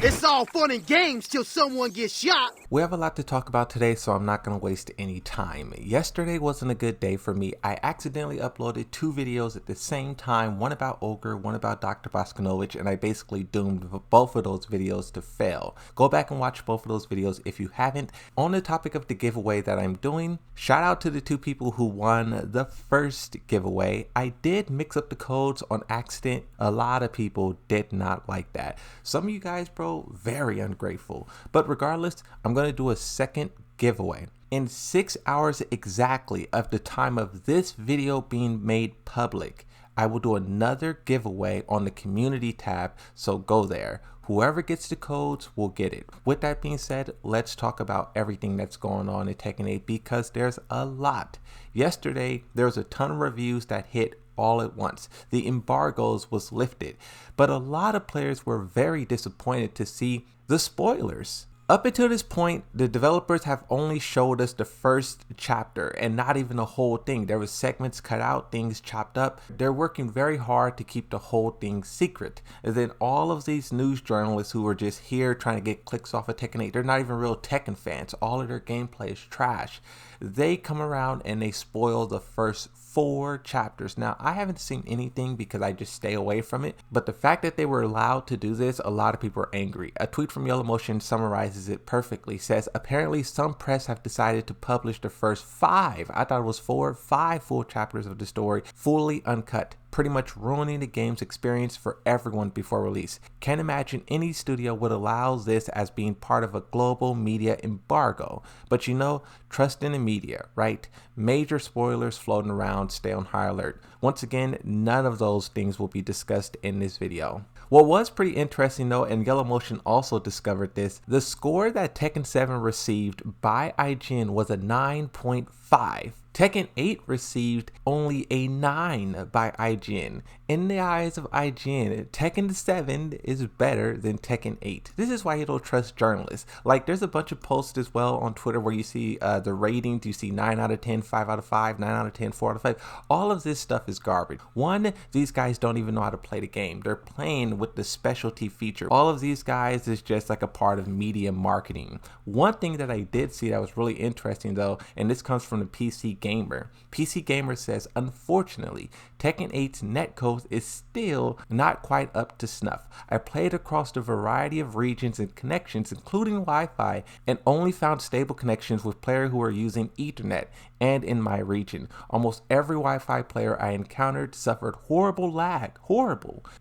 It's all fun and games till someone gets shot. We have a lot to talk about today, so I'm not going to waste any time. Yesterday wasn't a good day for me. I accidentally uploaded 2 videos at the same time, one about Ogre, one about Dr. Boskanovich, and I basically doomed both of those videos to fail. Go back and watch both of those videos if you haven't. On the topic of the giveaway that I'm doing, shout out to the 2 people who won the first giveaway. I did mix up the codes on accident. A lot of people did not like that. Some of you guys, bro, very ungrateful. But regardless, I'm going to do a second giveaway. In 6 hours exactly of the time of this video being made public, I will do another giveaway on the community tab, so go there. Whoever gets the codes will get it. With that being said, let's talk about everything that's going on in Tekken 8 because there's a lot. Yesterday, there was a ton of reviews that hit all at once. The embargoes was lifted, but a lot of players were very disappointed to see the spoilers. Up until this point, the developers have only showed us the first chapter and not even the whole thing. There was segments cut out, things chopped up. They're working very hard to keep the whole thing secret. And then all of these news journalists who are just here trying to get clicks off of Tekken 8, they're not even real Tekken fans. All of their gameplay is trash. They come around and they spoil the first 4 chapters. Now, I haven't seen anything because I just stay away from it, but the fact that they were allowed to do this, a lot of people are angry. A tweet from Yellow Motion summarizes it perfectly. Says, apparently some press have decided to publish the first 5, I thought it was 5 full chapters of the story, fully uncut, pretty much ruining the game's experience for everyone before release. Can't imagine any studio would allow this as being part of a global media embargo. But you know, trust in the media, right? Major spoilers floating around, stay on high alert. Once again, none of those things will be discussed in this video. What was pretty interesting though, and Yellow Motion also discovered this, the score that Tekken 7 received by IGN was a 9.5. Tekken 8 received only a 9 by IGN. In the eyes of IGN, Tekken 7 is better than Tekken 8. This is why you don't trust journalists. Like, there's a bunch of posts as well on Twitter where you see the ratings. You see 9 out of 10, 5 out of 5, 9 out of 10, 4 out of 5. All of this stuff is garbage. One, these guys don't even know how to play the game. They're playing with the specialty feature. All of these guys is just like a part of media marketing. One thing that I did see that was really interesting though, and this comes from the PC Gamer. PC Gamer says, unfortunately, Tekken 8's netcode is still not quite up to snuff. I played across a variety of regions and connections, including Wi-Fi, and only found stable connections with players who are using Ethernet and in my region. Almost every Wi-Fi player I encountered suffered horrible lag,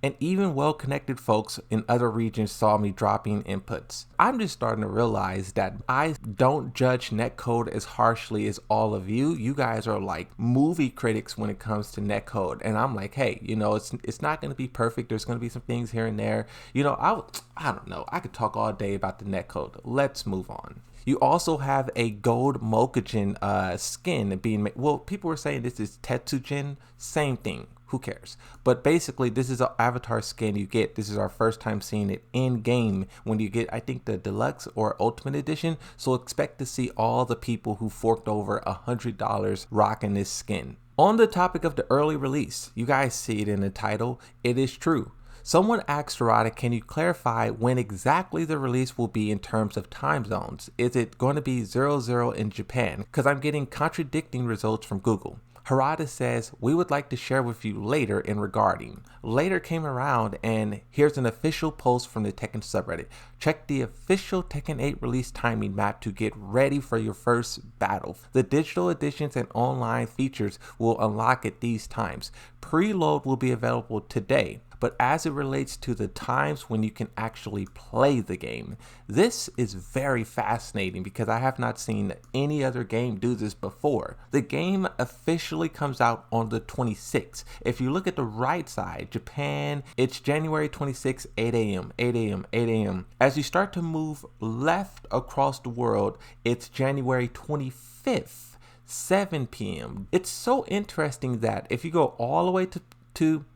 and even well-connected folks in other regions saw me dropping inputs. I'm just starting to realize that I don't judge netcode as harshly as all of you. You guys are like movie critics when it comes to netcode, and I'm like, hey, you know, it's not going to be perfect. There's going to be some things here and there. You know, I don't know. I could talk all day about the netcode. Let's move on. You also have a gold Mokujin skin being made. Well, people were saying this is Tetsujin. Same thing. Who cares? But basically, this is an avatar skin you get. This is our first time seeing it in game when you get, I think, the deluxe or ultimate edition. So expect to see all the people who forked over $100 rocking this skin. On the topic of the early release, you guys see it in the title. It is true. Someone asked Harada, can you clarify when exactly the release will be in terms of time zones? Is it going to be 00 in Japan? Because I'm getting contradicting results from Google. Harada says, we would like to share with you later in regarding. Later came around and here's an official post from the Tekken subreddit. Check the official Tekken 8 release timing map to get ready for your first battle. The digital editions and online features will unlock at these times. Preload will be available today. But as it relates to the times when you can actually play the game, this is very fascinating because I have not seen any other game do this before. The game officially comes out on the 26th. If you look at the right side, Japan, it's January 26th, 8 a.m., 8 a.m., 8 a.m. As you start to move left across the world, it's January 25th, 7 p.m. It's so interesting that if you go all the way to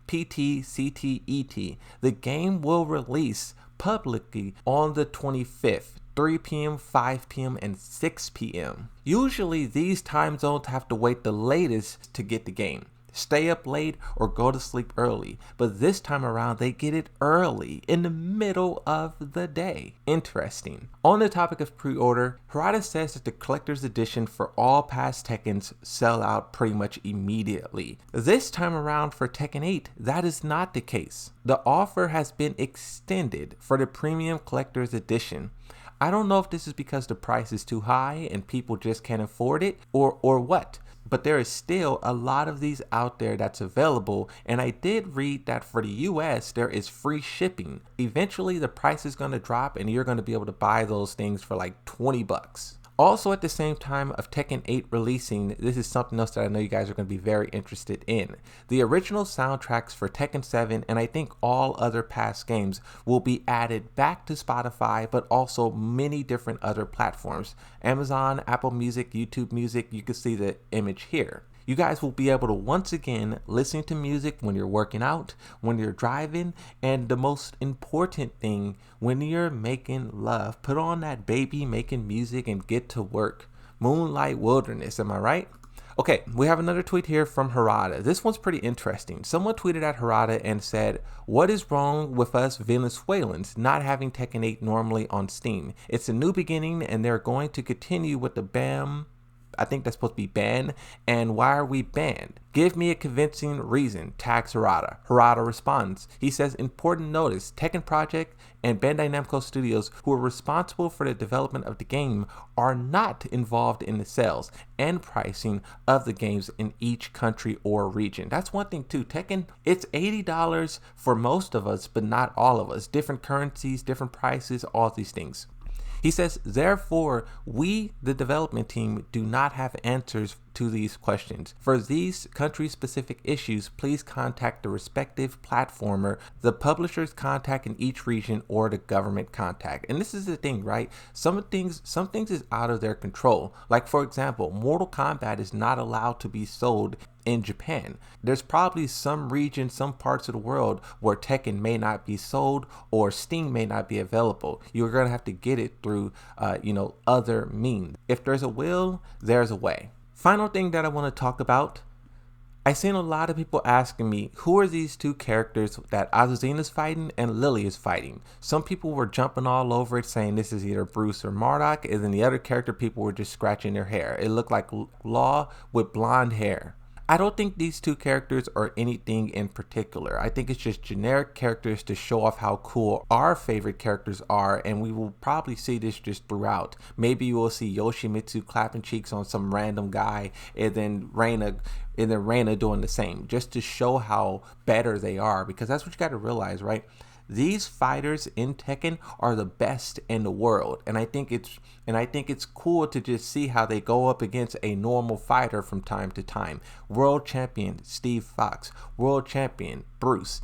PT, CT, ET, the game will release publicly on the 25th, 3 p.m., 5 p.m., and 6 p.m. Usually these time zones have to wait the latest to get the game. stay up late, or go to sleep early. But this time around, they get it early, in the middle of the day. Interesting. On the topic of pre-order, Harada says that the collector's edition for all past Tekkens sell out pretty much immediately. This time around for Tekken 8, that is not the case. The offer has been extended for the premium collector's edition. I don't know if this is because the price is too high and people just can't afford it or what, but there is still a lot of these out there that's available, and I did read that for the US there is free shipping. Eventually the price is going to drop and you're going to be able to buy those things for like 20 bucks. Also, at the same time of Tekken 8 releasing, this is something else that I know you guys are going to be very interested in. The original soundtracks for Tekken 7 and I think all other past games will be added back to Spotify, but also many different other platforms. Amazon, Apple Music, YouTube Music, you can see the image here. You guys will be able to once again listen to music when you're working out, when you're driving, and the most important thing, when you're making love. Put on that baby making music and get to work. Moonlight Wilderness, am I right? Okay, we have another tweet here from Harada. This one's pretty interesting. Someone tweeted at Harada and said, "What is wrong with us Venezuelans not having Tekken 8 normally on Steam? It's a new beginning and they're going to continue with the BAM." I think that's supposed to be banned. And why are we banned? Give me a convincing reason. Tags Harada. Harada responds. He says, important notice, Tekken Project and Bandai Namco Studios, who are responsible for the development of the game, are not involved in the sales and pricing of the games in each country or region. That's one thing too. Tekken, it's $80 for most of us, but not all of us. Different currencies, different prices, all these things. He says, therefore, we, the development team, do not have answers to these questions. For these country-specific issues, please contact the respective platformer, the publisher's contact in each region, or the government contact. And this is the thing, right? Some things is out of their control. Like, for example, Mortal Kombat is not allowed to be sold in Japan. There's probably some region, some parts of the world where Tekken may not be sold or Steam may not be available. You're going to have to get it through, other means. If there's a will, there's a way. Final thing that I want to talk about. I've seen a lot of people asking me, who are these two characters that Azucena's fighting and Lily is fighting? Some people were jumping all over it saying this is either Bruce or Marduk, and then the other character people were just scratching their hair. It looked like Law with blonde hair. I don't think these two characters are anything in particular. I think it's just generic characters to show off how cool our favorite characters are, and we will probably see this just throughout. Maybe you will see Yoshimitsu clapping cheeks on some random guy, and then Reina doing the same, just to show how better they are, because that's what you got to realize, right? These fighters in Tekken are the best in the world, and I think it's cool to just see how they go up against a normal fighter from time to time. World champion Steve Fox, world champion Bruce.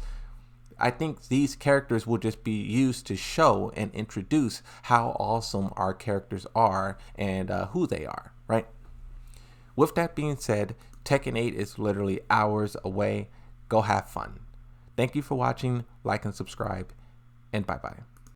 I think these characters will just be used to show and introduce how awesome our characters are and who they are, right? With that being said, Tekken 8 is literally hours away. Go have fun. Thank you for watching, like and subscribe, and bye-bye.